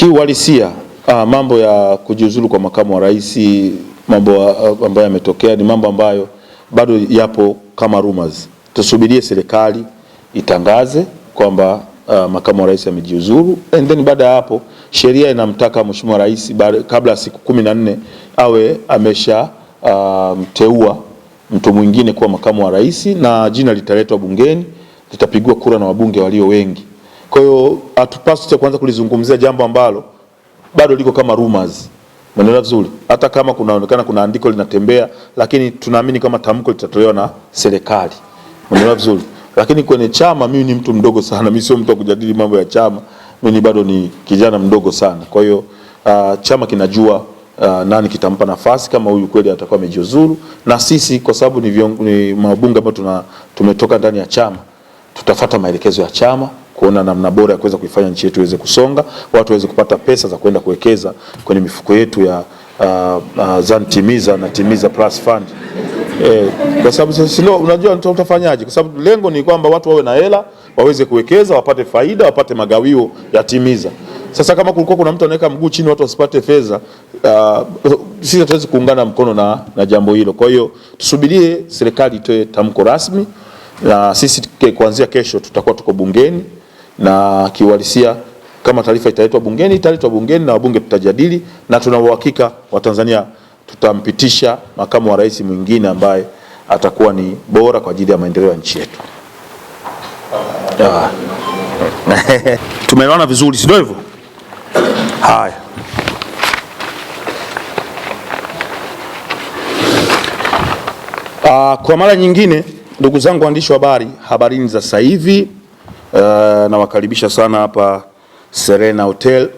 Kiuhalisia mambo ya kujiuzulu kwa makamu wa rais, mambo ambayo yametokea ni mambo ambayo bado yapo kama rumors. Tusubirie serikali itangaze kwamba makamu wa rais amejiuzulu, and then baada ya hapo sheria inamtaka mheshimiwa rais kabla ya siku 14 awe amesha mteua mtu mwingine kuwa makamu wa rais, na jina litaletwa bungeni, litapigwa kura na wabunge walio wengi. Kwa hiyo hatupaswi kwanza kulizungumzia jambo ambalo bado liko kama rumors. Mnaelewa vizuri? Hata kama kunaonekana kuna andiko linatembea, lakini tunaamini kama tamko litatolewa na serikali. Mnaelewa vizuri? Lakini kwenye chama, mimi ni mtu mdogo sana. Mimi sio mtu wa kujadili mambo ya chama. Mimi bado ni kijana mdogo sana. Kwa hiyo chama kinajua nani kitampa nafasi kama huyu kweli atakuwa amejiuzuru, na sisi kwa sababu ni mabunge ambao tumetoka ndani ya chama, tutafuata maelekezo ya chama kuona namna bora ya kuweza kuifanya nchi yetu iweze kusonga, watu waweze kupata pesa za kwenda kuwekeza kwenye mifuko yetu ya Timiza na Timiza Plus Fund. Kwa sababu sisi ndio unajua tutafanyaje, kwa sababu lengo ni kwamba watu wawe na hela, waweze kuwekeza, wapate faida, wapate magawio ya Timiza. Sasa kama kulikuwa kuna mtu anaweka mguu chini watu wasipate fedha, sisi hatuwezi kuungana mkono na jambo hilo. Kwa hiyo tusubirie serikali itoe tamko rasmi, na sisi kuanzia kesho tutakuwa tuko bungeni, na kiuhalisia kama taarifa italetwa bungeni na wabunge tutajadili, na tuna uhakika wa Tanzania tutampitisha makamu wa rais mwingine ambaye atakuwa ni bora kwa ajili ya maendeleo ya nchi yetu. Tumeelewana vizuri, sio hivyo? Haya. Kwa mara nyingine, ndugu zangu waandishi wa habari, habarini za sasa hivi, nawakaribisha sana hapa Serena Hotel.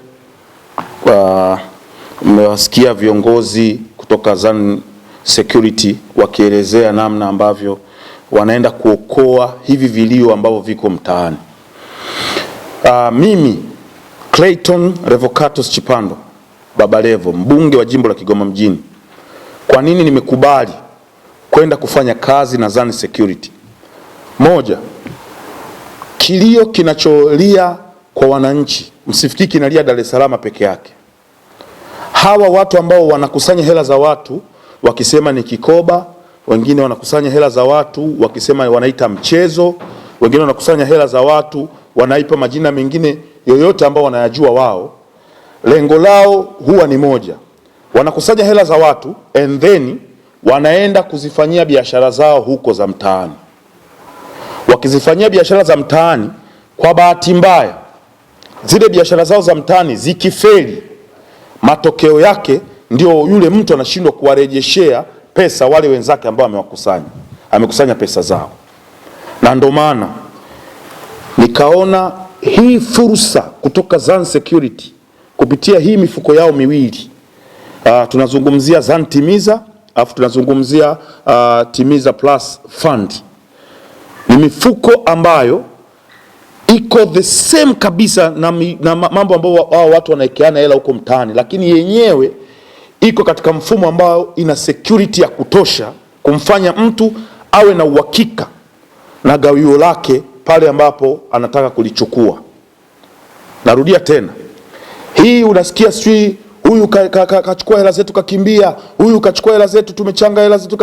Mmewasikia viongozi kutoka Zan Security wakielezea namna ambavyo wanaenda kuokoa hivi vilio ambavyo viko mtaani. Mimi Clayton Revocatus Chipando Baba Levo, mbunge wa jimbo la Kigoma mjini, kwa nini nimekubali kwenda kufanya kazi na Zan Security? Moja, kilio kinacholia kwa wananchi, msifikiri kinalia Dar es Salaam peke yake. Hawa watu ambao wanakusanya hela za watu wakisema ni kikoba, wengine wanakusanya hela za watu wakisema wanaita mchezo, wengine wanakusanya hela za watu wanaipa majina mengine yoyote ambao wanayajua wao. Lengo lao huwa ni moja. Wanakusanya hela za watu and then wanaenda kuzifanyia biashara zao huko za mtaani. Wakizifanyia biashara za mtaani, kwa bahati mbaya zile biashara zao za mtaani zikifeli, matokeo yake ndio yule mtu anashindwa kuwarejeshea pesa wale wenzake ambao amekusanya pesa zao. Na ndio maana nikaona hii fursa kutoka Zan Security kupitia hii mifuko yao miwili, tunazungumzia Zan Timiza afu tunazungumzia Timiza Plus Fund. Ni mifuko ambayo iko the same kabisa na mambo ambayo watu wanaekeana hela huko mtaani, lakini yenyewe iko katika mfumo ambao ina security ya kutosha kumfanya mtu awe na uhakika na gawio lake pale ambapo anataka kulichukua. Narudia tena, hii unasikia sui huyu kachukua hela zetu kakimbia, huyu kachukua hela zetu tumechanga hela zetu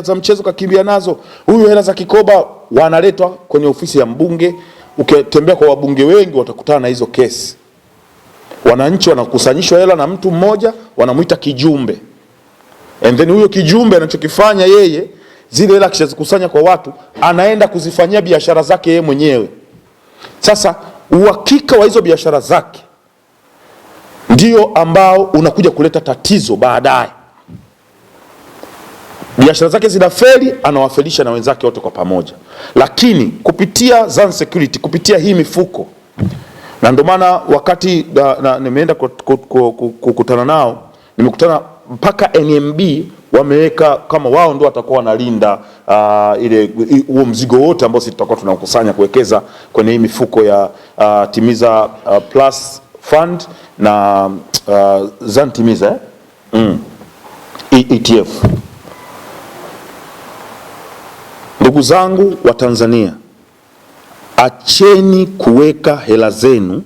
za mchezo kakimbia nazo, huyu hela za kikoba, wanaletwa kwenye ofisi ya mbunge. Ukitembea kwa wabunge wengi watakutana na hizo kesi. Wananchi wanakusanyishwa hela na mtu mmoja, wanamuita kijumbe, and then huyo kijumbe anachokifanya yeye, zile hela kishazikusanya kwa watu, anaenda kuzifanyia biashara zake yeye mwenyewe. Sasa uhakika wa hizo biashara zake ndio ambao unakuja kuleta tatizo baadaye. Biashara zake zinafeli, anawafelisha na wenzake wote kwa pamoja. Lakini kupitia Zan Security, kupitia hii mifuko, na ndio maana wakati nimeenda kukutana nao, nimekutana mpaka NMB wameweka kama wao ndio watakuwa wanalinda ile huo mzigo wote ambao sisi tutakuwa tunakusanya kuwekeza kwenye hii mifuko ya Timiza Plus Fund na Zan Timiza ETF. Ndugu zangu wa Tanzania, acheni kuweka hela zenu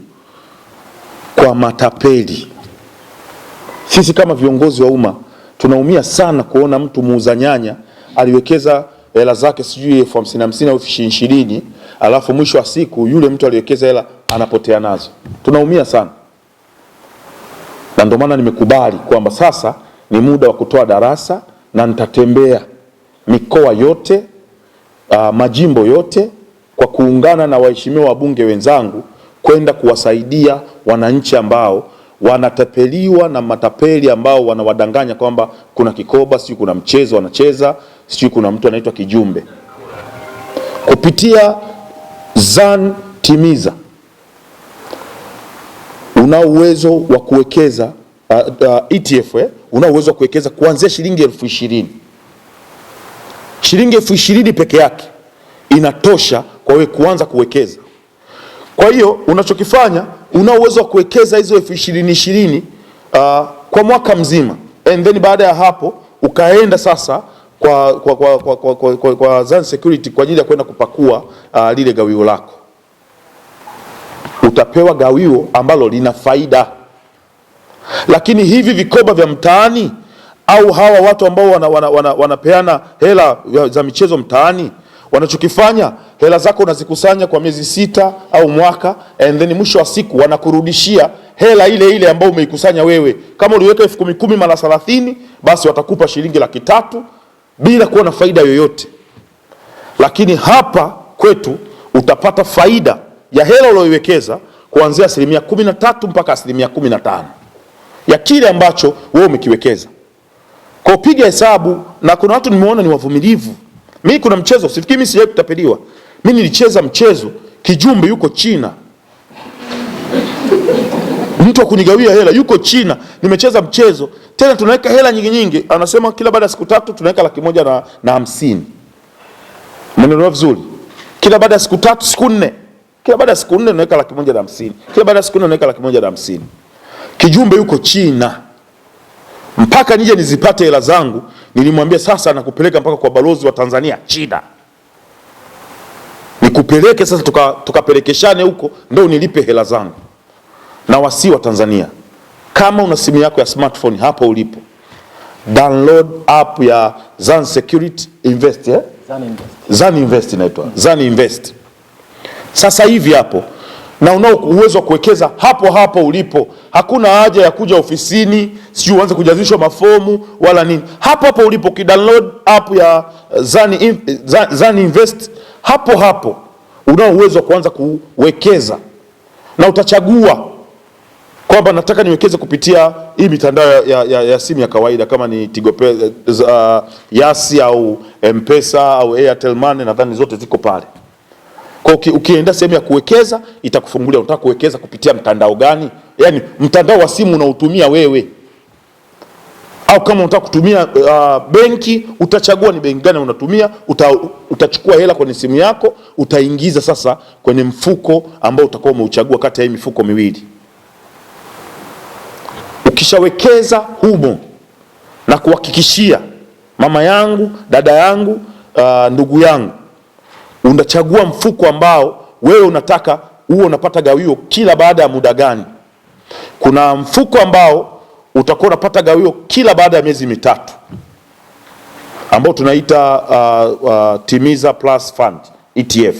kwa matapeli. Sisi kama viongozi wa umma tunaumia sana kuona mtu muuza nyanya aliwekeza hela zake sijui 50,000 au 20,000, alafu mwisho wa siku yule mtu aliwekeza hela anapotea nazo. Tunaumia sana, na ndio maana nimekubali kwamba sasa ni muda wa kutoa darasa, na nitatembea mikoa yote, majimbo yote kwa kuungana na waheshimiwa wabunge wenzangu kwenda kuwasaidia wananchi ambao wanatapeliwa na matapeli ambao wanawadanganya kwamba kuna kikoba, sio kuna mchezo wanacheza, sio kuna mtu anaitwa Kijumbe. Kupitia ZAN Timiza una uwezo wa kuwekeza ETF, una uwezo wa kuwekeza kuanzia shilingi 20,000. Shilingi 20,000 peke yake inatosha kwa wewe kuanza kuwekeza. Kwa hiyo unachokifanya, una uwezo wa kuwekeza hizo 20,000 kwa mwaka mzima, and then baada ya hapo ukaenda sasa kwa ZAN Security kwa ajili ya kwenda kupakua lile gawio lako. Utapewa gawio ambalo lina faida. Lakini hivi vikoba vya mtaani au hawa watu ambao wanapeana hela za michezo mtaani, wanachokifanya, hela zako unazikusanya kwa miezi 6 au mwaka, and then mwisho wa siku wanakurudishia hela ile ile ambayo umeikusanya wewe. Kama uliweka 10,000 mara 30, basi watakupa shilingi 300,000 bila kuwa na faida yoyote. Lakini hapa kwetu utapata faida ya hela uliyoiwekeza kuanzia 13% mpaka 15% ya kile ambacho wewe umekiwekeza. Kwa piga hesabu, na kuna watu nimeona ni wavumilivu. Mimi kuna mchezo, sifikiri mimi sijawahi kutapeliwa. Mimi nilicheza mchezo, Kijumbe yuko China. Mtu akunigawia hela yuko China, nimecheza mchezo. Tena tunaweka hela nyingi nyingi, anasema kila baada ya siku 3 tunaweka 150,000. Mnaelewa vizuri? Kila baada ya siku 3, siku 4. Kila baada ya siku 4 unaweka 150,000. Kila baada ya siku 4 unaweka 150,000. Kijumbe yuko China. Mpaka nije nizipate hela zangu, nilimwambia sasa nakupeleka mpaka kwa balozi wa Tanzania China. Nikupeleke sasa tukapelekeshane huko ndio nilipe hela zangu. Na wasi wa Tanzania, kama una simu yako ya smartphone hapo ulipo, download app ya ZAN Security Invest, ZAN Invest inaitwa ZAN Invest. Sasa hivi hapo, na unao uwezo wa kuwekeza hapo hapo ulipo. Hakuna haja ya kuja ofisini, sio uanze kujazishwa mafomu wala nini. Hapo hapo ulipo kidownload app ya ZAN Invest, hapo hapo unao uwezo wa kuanza kuwekeza. Na utachagua kwamba nataka niwekeze kupitia hii mitandao ya simu ya kawaida, kama ni Tigo Pesa, Yasi au M-Pesa au Airtel Money, nadhani zote ziko pale. Kwa ukienda sehemu ya kuwekeza itakufungulia unataka kuwekeza kupitia mtandao gani? Yaani mtandao wa simu unaotumia wewe. Au kama unataka kutumia benki, utachagua ni benki gani unatumia, utachukua hela kwenye simu yako, utaingiza sasa kwenye mfuko ambao utakuwa umeuchagua kati ya hii mifuko miwili. Ukishawekeza humo, na kuhakikishia mama yangu, dada yangu, ndugu yangu, unachagua mfuko ambao wewe unataka uwe unapata gawio kila baada ya muda gani. Kuna mfuko ambao utakuwa unapata gawio kila baada ya miezi 3 ambao tunaita Timiza Plus Fund ETF.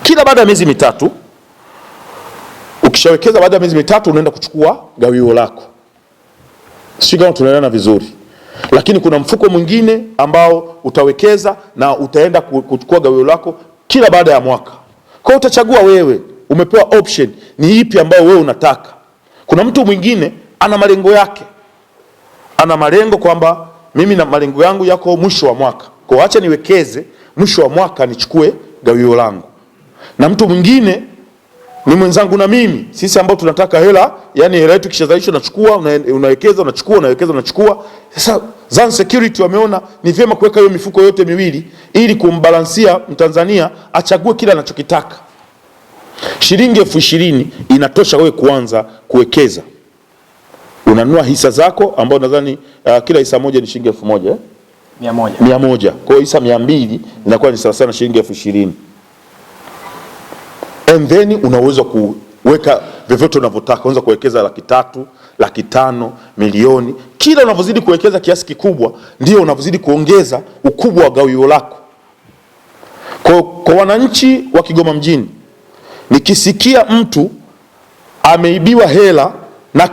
Kila baada ya miezi 3, ukishawekeza baada ya miezi 3 unaenda kuchukua gawio lako. Sio kama tunaelewana vizuri. Lakini kuna mfuko mwingine ambao utawekeza na utaenda kuchukua gawio lako kila baada ya mwaka. Kwa hiyo utachagua wewe, umepewa option ni ipi ambayo wewe unataka. Kuna mtu mwingine ana malengo yake. Ana malengo kwamba mimi na malengo yangu yako mwisho wa mwaka. Kwa hiyo acha niwekeze mwisho wa mwaka nichukue gawio langu. Na mtu mwingine ni mwenzangu na mimi, sisi ambao tunataka hela, yani hela yetu kishazalishwa unachukua, unawekeza, unachukua, unawekeza, unachukua. Sasa ZAN Security wameona ni vyema kuweka hiyo mifuko yote miwili ili kumbalansia Mtanzania achague kile anachokitaka. Shilingi 20,000 inatosha wewe kuanza kuwekeza. Unanunua hisa zako ambao nadhani kila hisa moja ni shilingi 1,000, 100. Kwa hiyo hisa 200 inakuwa ni sawa sana shilingi 20,000. And then una uwezo weka vyovyote unavyotaka, unaweza kuwekeza 300,000, 500,000, milioni. Kila unavyozidi kuwekeza kiasi kikubwa ndio unavyozidi kuongeza ukubwa wa gawio lako. Kwa wananchi wa Kigoma mjini, nikisikia mtu ameibiwa hela na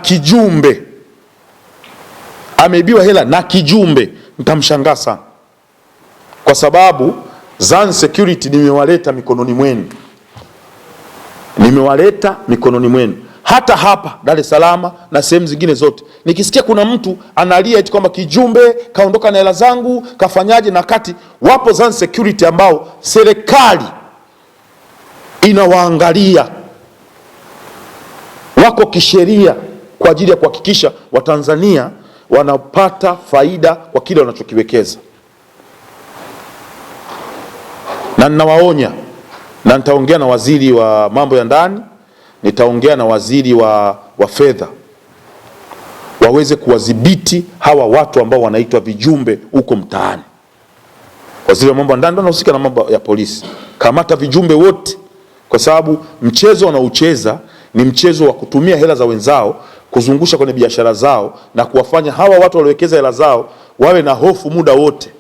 kijumbe, nitamshangaa sana, kwa sababu Zan Security nimewaleta mikononi mwenu. Hata hapa Dar es Salaam na sehemu zingine zote, nikisikia kuna mtu analia eti kwamba kijumbe kaondoka na hela zangu, kafanyaje, na kati wapo Zan Security ambao serikali inawaangalia, wako kisheria kwa ajili ya kuhakikisha Watanzania wanapata faida kwa kile wanachokiwekeza. Na ninawaonya, na nitaongea na waziri wa mambo ya ndani, nitaongea na waziri wa fedha, waweze kuwadhibiti hawa watu ambao wanaitwa vijumbe huko mtaani. Waziri wa mambo ya ndani anahusika na mambo ya polisi, kamata vijumbe wote, kwa sababu mchezo wanaocheza ni mchezo wa kutumia hela za wenzao kuzungusha kwenye biashara zao na kuwafanya hawa watu waliowekeza hela zao wawe na hofu muda wote.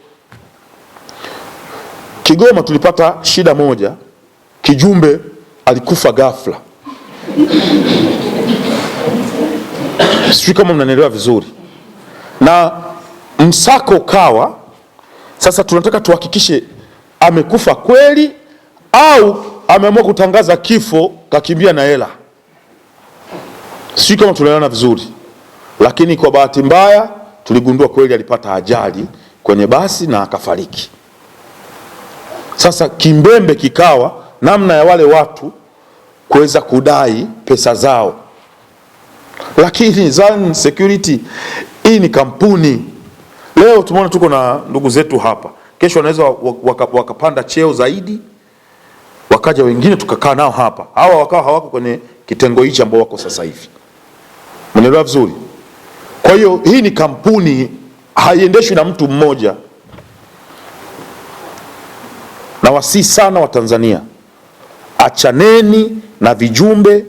Kigoma tulipata shida moja, kijumbe alikufa ghafla. Sijui kama mnanielewa vizuri. Na msako kawa, sasa tunataka tuhakikishe amekufa kweli au ameamua kutangaza kifo kakimbia na hela. Sijui kama tunaelewana vizuri. Lakini kwa bahati mbaya tuligundua kweli alipata ajali kwenye basi na akafariki. Sasa kimbembe kikawa namna ya wale watu kuweza kudai pesa zao. Lakini Zan Security hii ni kampuni. Leo tumeona tuko na ndugu zetu hapa, kesho wanaweza wakapanda cheo zaidi, wakaja wengine tukakaa nao hapa, hawa wakawa hawako kwenye kitengo hichi ambao wako sasa hivi. Mnaelewa vizuri? Kwa hiyo hii ni kampuni, haiendeshwi na mtu mmoja. Na wasi sana wa Tanzania, achaneni na vijumbe.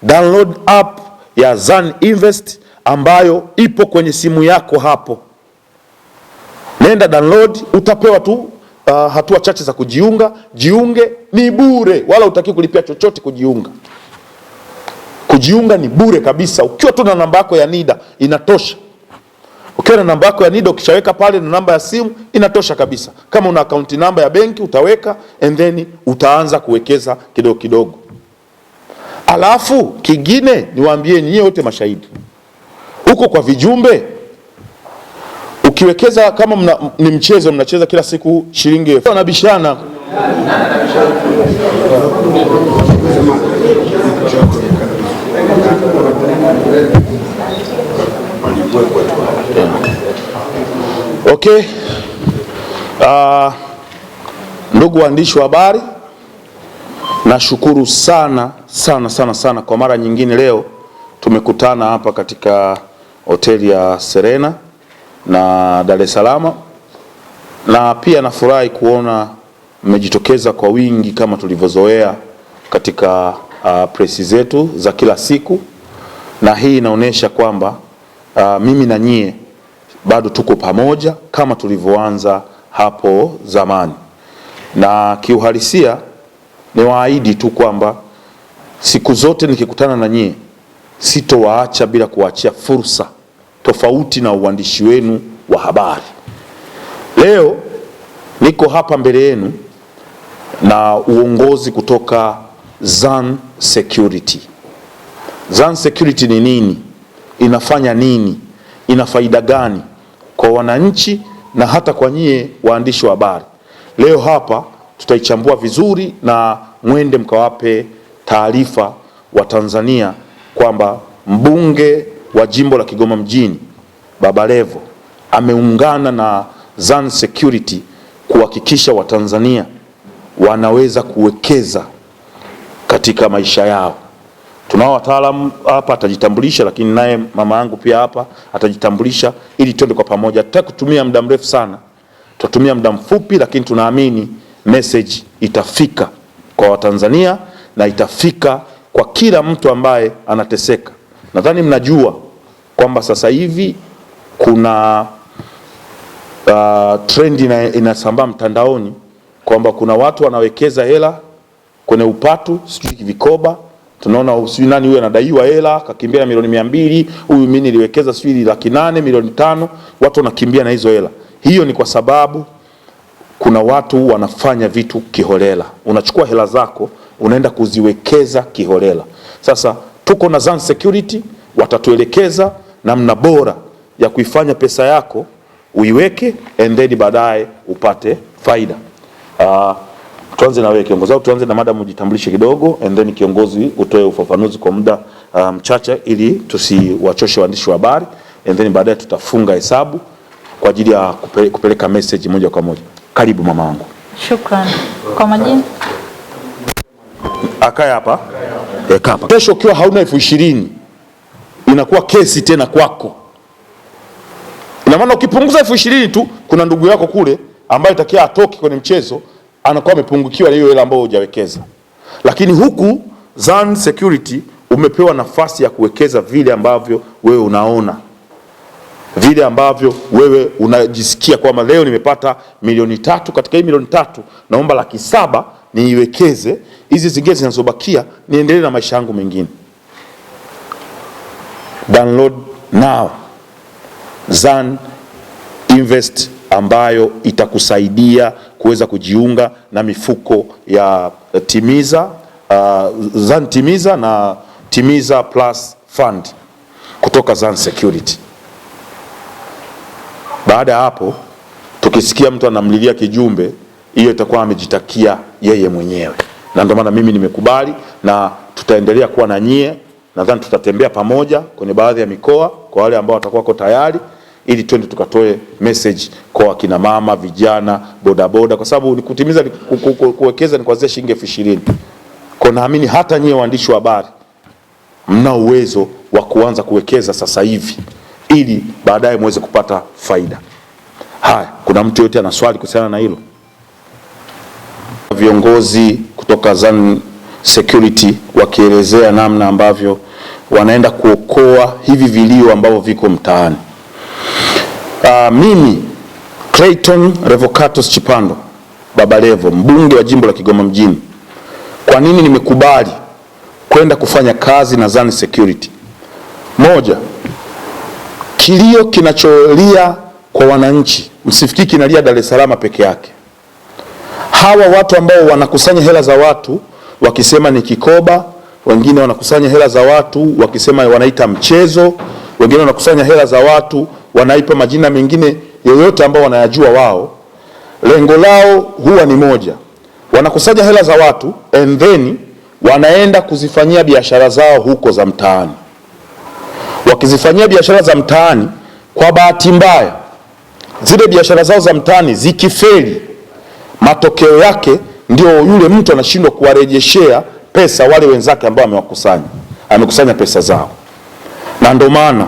Download app ya Zan Invest ambayo ipo kwenye simu yako hapo. Nenda download, utapewa tu hatua chache za kujiunga. Jiunge, ni bure, wala hutaki kulipia chochote kujiunga. Kujiunga ni bure kabisa. Ukiwa tu na namba yako ya NIDA inatosha. Ukiwa na namba yako ya NIDA ukishaweka pale na namba ya simu inatosha kabisa. Kama una account namba ya benki utaweka, and then utaanza kuwekeza kidogo kidogo. Alafu kingine niwaambie nyinyi wote mashahidi, huko kwa vijumbe ukiwekeza, kama ni mchezo mnacheza kila siku shilingi wanabishana. Okay. Ndugu waandishi wa habari, nashukuru sana kwa mara nyingine leo tumekutana hapa katika hoteli ya Serena na Dar es Salaam, na pia nafurahi kuona mmejitokeza kwa wingi kama tulivyozoea katika presi zetu za kila siku, na hii inaonyesha kwamba mimi na nyie bado tuko pamoja kama tulivyoanza hapo zamani. Na kiuhalisia niwaahidi tu kwamba siku zote nikikutana na nyie sitowaacha bila kuachia fursa tofauti na uandishi wenu wa habari. Leo niko hapa mbele yenu na uongozi kutoka Zan Security. Zan Security ni nini? Inafanya nini? Ina faida gani kwa wananchi na hata kwa nyie waandishi wa habari? Leo hapa tutaichambua vizuri na mwende mkawape taarifa wa Tanzania kwamba mbunge wa jimbo la Kigoma mjini Baba Levo ameungana na Zan Security kuhakikisha Watanzania wanaweza kuwekeza katika maisha yao. Tunao wataalamu hapa, atajitambulisha, lakini naye mama yangu pia hapa atajitambulisha ili twende kwa pamoja. Tutaki kutumia muda mrefu sana, tutatumia muda mfupi, lakini tunaamini message itafika kwa Watanzania na itafika kwa kila mtu ambaye anateseka. Nadhani mnajua kwamba sasa hivi kuna trend inasambaa mtandaoni kwamba kuna watu wanawekeza hela kwenye upatu, sijui vikoba. Tunaona sijui nani huyu anadaiwa hela kakimbia na milioni 200, huyu mimi niliwekeza sijui 800,000, milioni 5, watu wanakimbia na hizo hela. Hiyo ni kwa sababu kuna watu wanafanya vitu kiholela. Unachukua hela zako unaenda kuziwekeza kiholela. Sasa tuko na Zan Security, watatuelekeza namna bora ya kuifanya pesa yako uiweke and then baadaye upate faida. Tuanze na wewe kiongozi, au tuanze na madam, ujitambulishe kidogo and then kiongozi utoe ufafanuzi kwa muda mchache ili tusiwachoshe waandishi wa habari and then baadaye tutafunga hesabu kwa ajili ya kupeleka message moja kwa moja. Karibu mama wangu. Shukrani. Kwa majina? Akae hapa. Hapa. Kesho ukiwa hauna 20,000 inakuwa kesi tena kwako. Ina maana ukipunguza 20,000 tu, kuna ndugu yako kule ambaye itakia atoki kwenye mchezo anakuwa amepungukiwa na hiyo hela ambayo hujawekeza. Lakini huku Zan Security umepewa nafasi ya kuwekeza vile ambavyo wewe unaona, vile ambavyo wewe unajisikia kwamba leo nimepata milioni 3, katika hii milioni 3 naomba 700,000 niiwekeze, hizi zingine zinazobakia niendelee na maisha yangu mengine. Download now Zan Invest ambayo itakusaidia kuweza kujiunga na mifuko ya Timiza, Zan Timiza na Timiza Plus Fund kutoka Zan Security. Baada ya hapo tukisikia mtu anamlilia kijumbe, hiyo itakuwa amejitakia yeye mwenyewe. Na ndio maana mimi nimekubali na tutaendelea kuwa na nyie. Nadhani tutatembea pamoja kwenye baadhi ya mikoa kwa wale ambao watakuwa wako tayari, ili twende tukatoe message kwa akina mama, vijana, bodaboda, kwa sababu kutimiza kuwekeza ni kuanzia shilingi 20,000. Kwa naamini hata nyie waandishi wa habari mna uwezo wa kuanza kuwekeza sasa hivi ili baadaye muweze kupata faida. Haya, kuna mtu yote ana swali kuhusiana na hilo? Viongozi kutoka Zan Security wakielezea namna ambavyo wanaenda kuokoa hivi vilio ambavyo viko mtaani. Mimi Clayton Revocatus Chipando, Baba Levo, mbunge wa jimbo la Kigoma mjini, kwa nini nimekubali kwenda kufanya kazi na Zan Security? Moja, kilio kinacholia kwa wananchi, msifikiri kinalia Dar es Salaam peke yake. Hawa watu ambao wanakusanya hela za watu wakisema ni kikoba, wengine wanakusanya hela za watu wakisema wanaita mchezo, wengine wanakusanya hela za watu wanaipa majina mengine yoyote ambao wanayajua wao. Lengo lao huwa ni moja, wanakusanya hela za watu and then wanaenda kuzifanyia biashara zao huko za mtaani. Wakizifanyia biashara za mtaani, kwa bahati mbaya zile biashara zao za mtaani zikifeli, matokeo yake ndio yule mtu anashindwa kuwarejeshea pesa wale wenzake ambao amekusanya pesa zao. Na ndio maana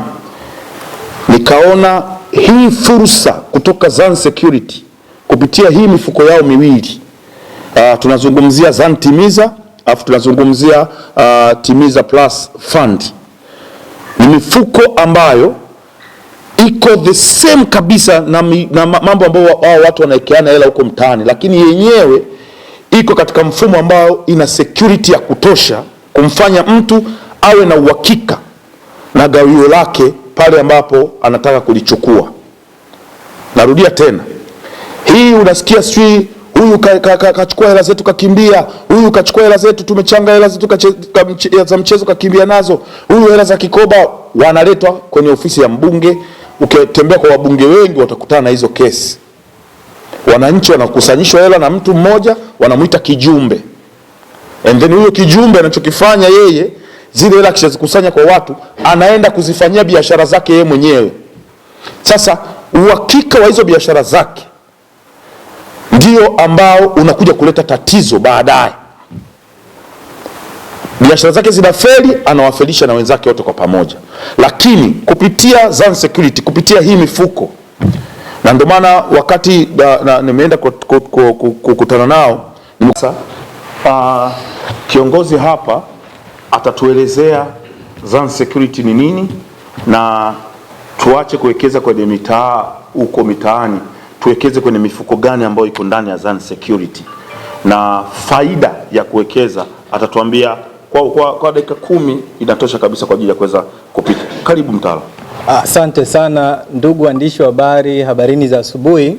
nikaona hii fursa kutoka Zan Security kupitia hii mifuko yao miwili, tunazungumzia Zan Timiza afu tunazungumzia Timiza Plus Fund. Ni mifuko ambayo iko the same kabisa na mambo ambayo wao watu wanaekeana hela huko mtaani, lakini yenyewe iko katika mfumo ambao ina security ya kutosha kumfanya mtu awe na uhakika na gawio lake pale ambapo anataka kulichukua. Narudia tena, hii unasikia sijui huyu kachukua hela zetu kakimbia, huyu kachukua hela zetu, tumechanga hela zetu za mchezo kakimbia nazo, huyu hela za kikoba, wanaletwa kwenye ofisi ya mbunge. Ukitembea kwa wabunge wengi watakutana na hizo kesi. Wananchi wanakusanyishwa hela na mtu mmoja, wanamuita kijumbe. And then huyo kijumbe anachokifanya yeye, zile hela kishazikusanya kwa watu, anaenda kuzifanyia biashara zake yeye mwenyewe. Sasa uhakika wa hizo biashara zake ndio ambao unakuja kuleta tatizo baadaye. Biashara zake zinafeli, anawafelisha na wenzake wote kwa pamoja. Lakini kupitia Zan Security, kupitia hii mifuko, na ndio maana wakati nimeenda kukutana nao, kiongozi hapa atatuelezea Zan Security ni nini, na tuache kuwekeza kwenye mitaa huko mitaani, tuwekeze kwenye mifuko gani ambayo iko ndani ya Zan Security na faida ya kuwekeza. Atatuambia kwa dakika 10 inatosha kabisa kwa ajili ya kuweza kupita. Karibu mtaalamu. Asante sana ndugu waandishi wa habari, habarini za asubuhi.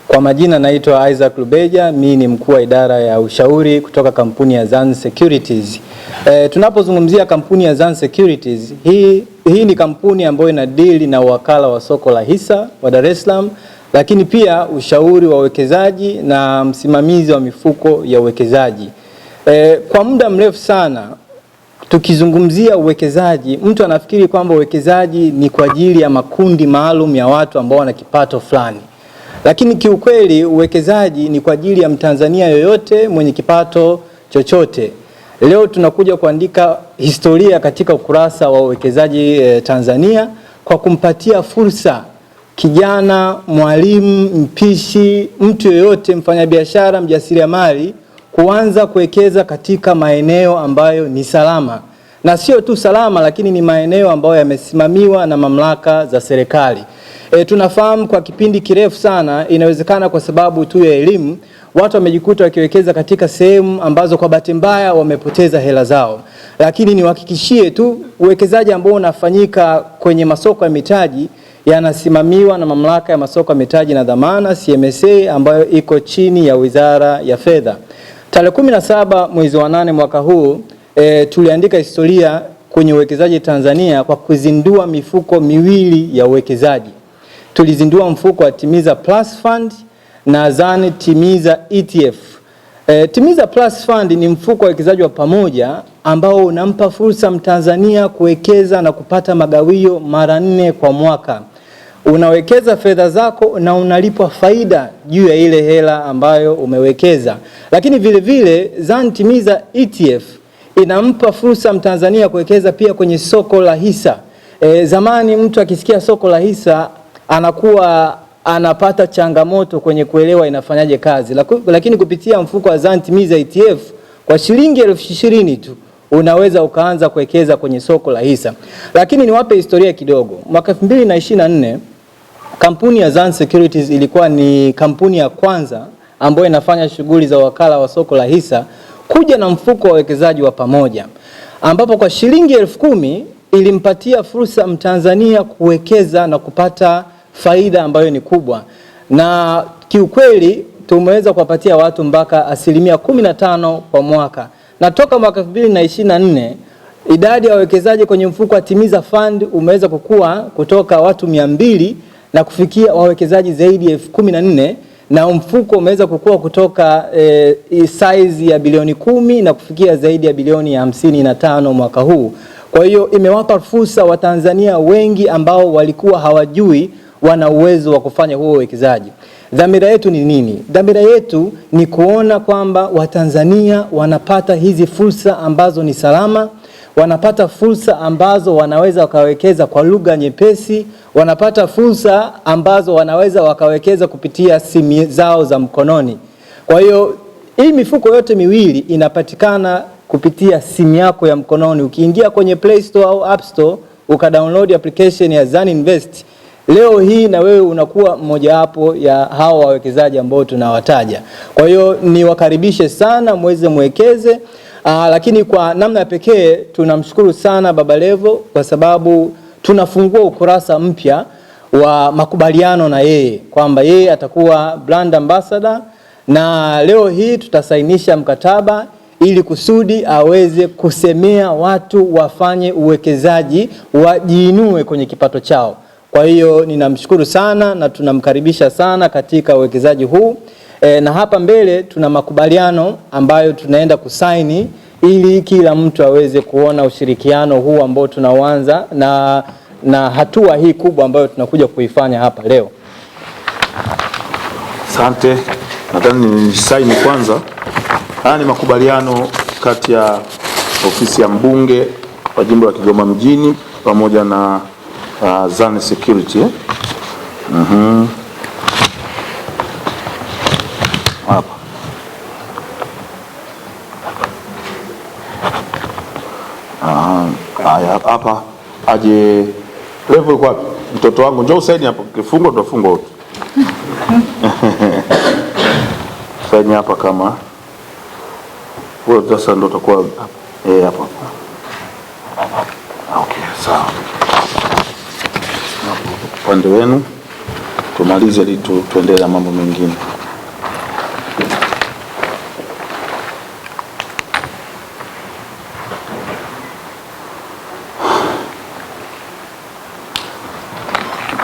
Kwa majina naitwa Isaac Lubeja, mimi ni mkuu wa idara ya ushauri kutoka kampuni ya Zan Securities. Tunapozungumzia kampuni ya Zan Securities, hii ni kampuni ambayo inadili na wakala wa soko la hisa wa Dar es Salaam, lakini pia ushauri wa uwekezaji na msimamizi wa mifuko ya uwekezaji. Kwa muda mrefu sana tukizungumzia uwekezaji, mtu anafikiri kwamba uwekezaji ni kwa ajili ya makundi maalum ya watu ambao wana kipato fulani. Lakini kiukweli uwekezaji ni kwa ajili ya Mtanzania yoyote mwenye kipato chochote. Leo tunakuja kuandika historia katika ukurasa wa uwekezaji Tanzania kwa kumpatia fursa kijana, mwalimu, mpishi, mtu yoyote, mfanyabiashara, mjasiriamali kuanza kuwekeza katika maeneo ambayo ni salama. Na sio tu salama, lakini ni maeneo ambayo yamesimamiwa na mamlaka za serikali. Tunafahamu kwa kipindi kirefu sana, inawezekana kwa sababu tu ya elimu, watu wamejikuta wakiwekeza katika sehemu ambazo kwa bahati mbaya wamepoteza hela zao. Lakini niwahakikishie tu uwekezaji ambao unafanyika kwenye masoko ya mitaji yanasimamiwa na mamlaka ya masoko ya mitaji na dhamana CMSA, ambayo iko chini ya Wizara ya Fedha. Tarehe 17 mwezi wa 8 mwaka huu tuliandika historia kwenye uwekezaji Tanzania kwa kuzindua mifuko miwili ya uwekezaji. Tulizindua mfuko wa Timiza Plus Fund na Zan Timiza ETF. Timiza Plus Fund ni mfuko wa uwekezaji wa pamoja ambao unampa fursa Mtanzania kuwekeza na kupata magawio mara 4 kwa mwaka. Unawekeza fedha zako na unalipwa faida juu ya ile hela ambayo umewekeza. Lakini vile vile Zan Timiza ETF inampa fursa Mtanzania kuwekeza pia kwenye soko la hisa. Zamani mtu akisikia soko la hisa anakuwa anapata changamoto kwenye kuelewa inafanyaje kazi. Lakini kupitia mfuko wa Zan Timiza ETF kwa shilingi 20,000 tu unaweza ukaanza kuwekeza kwenye soko la hisa. Lakini niwape historia kidogo. Mwaka 2024 kampuni ya Zan Securities ilikuwa ni kampuni ya kwanza ambayo inafanya shughuli za wakala wa soko la hisa kuja na mfuko wa uwekezaji wa pamoja, ambapo kwa shilingi 10,000 ilimpatia fursa Mtanzania kuwekeza na kupata faida ambayo ni kubwa. Na kiukweli tumeweza kuwapatia watu mpaka 15% kwa mwaka. Na toka mwaka 2024 idadi ya wawekezaji kwenye mfuko wa Timiza Fund umeweza kukua kutoka watu 200 na kufikia wawekezaji zaidi ya 14,000, na mfuko umeweza kukua kutoka size ya bilioni 10 na kufikia zaidi ya bilioni 55 mwaka huu. Kwa hiyo imewapa fursa Watanzania wengi ambao walikuwa hawajui wana uwezo wa kufanya huo uwekezaji. Dhamira yetu ni nini? Dhamira yetu ni kuona kwamba Watanzania wanapata hizi fursa ambazo ni salama, wanapata fursa ambazo wanaweza wakawekeza kwa lugha nyepesi, wanapata fursa ambazo wanaweza wakawekeza kupitia simu zao za mkononi. Kwa hiyo hii mifuko yote miwili inapatikana kupitia simu yako ya mkononi. Ukiingia kwenye Play Store au App Store ukadownload application ya Zan Invest, leo hii na wewe unakuwa mmoja wapo ya hao wawekezaji ambao tunawataja. Kwa hiyo niwakaribishe sana muweze mwekeze. Lakini kwa namna pekee tunamshukuru sana Baba Levo kwa sababu tunafungua ukurasa mpya wa makubaliano na yeye kwamba yeye atakuwa brand ambassador, na leo hii tutasainisha mkataba ili kusudi aweze kusemea watu wafanye uwekezaji, wajiinue kwenye kipato chao. Kwa hiyo ninamshukuru sana na tunamkaribisha sana katika uwekezaji huu. Na hapa mbele tuna makubaliano ambayo tunaenda kusaini ili kila mtu aweze kuona ushirikiano huu ambao tunaanza na hatua hii kubwa ambayo tunakuja kuifanya hapa leo. Asante. Nadhani nisaini kwanza. Haya ni makubaliano kati ya ofisi ya mbunge wa jimbo la Kigoma mjini pamoja na Zan Security. Hapa. Haya, hapa aje level kwa mtoto wangu, njoo usaini hapo, kifungo tutafungwa wote. Saini hapa kama wewe sasa ndio utakuwa hapa. Okay, sawa. Upande wenu tumalize ili tuendelee na mambo mengine.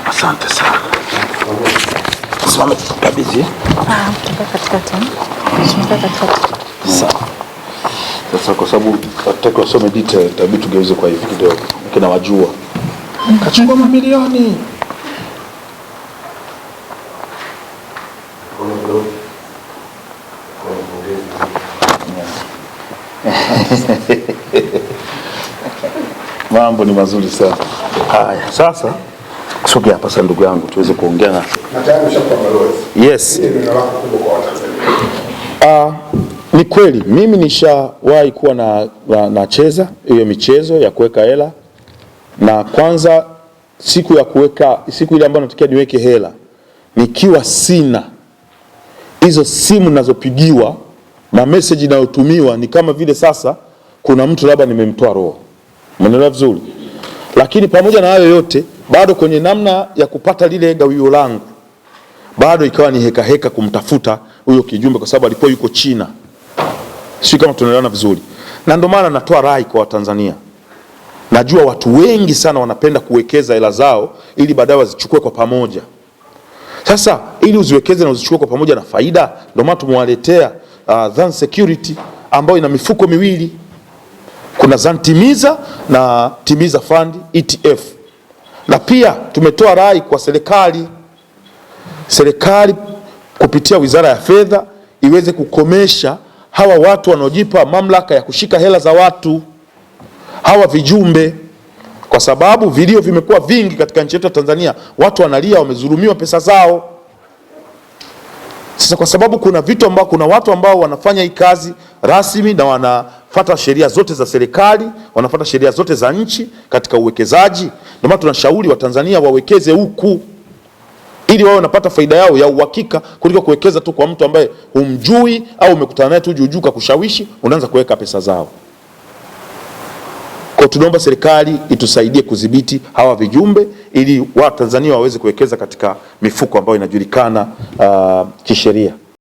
Asante sana. Simame kabisa. Katikati. Sawa. Sasa kwa sababu nataka usome detail, tabii tugeuze kwa hivi kidogo. Kina wajua. Kachukua mamilioni. Mambo ni mazuri sana. Haya, sasa sogea hapa sasa ndugu yangu tuweze kuongea na tayari ushakuwa balozi. Yes. Neno lako kubwa kwa Watanzania. Ni kweli mimi nishawahi kuwa nacheza hiyo michezo ya kuweka hela, na kwanza siku ile ambayo natakiwa niweke hela nikiwa sina hizo simu ninazopigiwa na message inayotumiwa ni kama vile sasa kuna mtu labda nimemtoa roho. Umeelewa vizuri? Lakini pamoja na hayo yote bado kwenye namna ya kupata lile gawio langu bado ikawa ni heka kumtafuta huyo kijumbe, kwa sababu alikuwa yuko China. Sio kama tunaelewana vizuri. Na ndio maana natoa rai kwa Watanzania. Najua watu wengi sana wanapenda kuwekeza hela zao ili baadaye wazichukue kwa pamoja. Sasa ili uziwekeze na uzichukue kwa pamoja na faida, ndio maana tumewaletea Zan Security ambayo ina mifuko miwili. Kuna Zan Timiza na Timiza Fund ETF. Na pia tumetoa rai kwa serikali kupitia Wizara ya Fedha iweze kukomesha hawa watu wanaojipa mamlaka ya kushika hela za watu, hawa vijumbe, kwa sababu vilio vimekuwa vingi katika nchi yetu ya Tanzania. Watu wanalia wamezulumiwa pesa zao. Sasa kwa sababu kuna watu ambao wanafanya hii kazi rasmi na wanafuata sheria zote za serikali, wanafuata sheria zote za nchi katika uwekezaji, ndio maana tunashauri Watanzania wawekeze huku ili wao wanapata faida yao ya uhakika kuliko kuwekeza tu kwa mtu ambaye humjui au umekutana naye tu juu kakushawishi unaanza kuweka pesa zao. Kwa tunaomba serikali itusaidie kudhibiti hawa vijumbe ili Watanzania waweze kuwekeza katika mifuko ambayo inajulikana kisheria.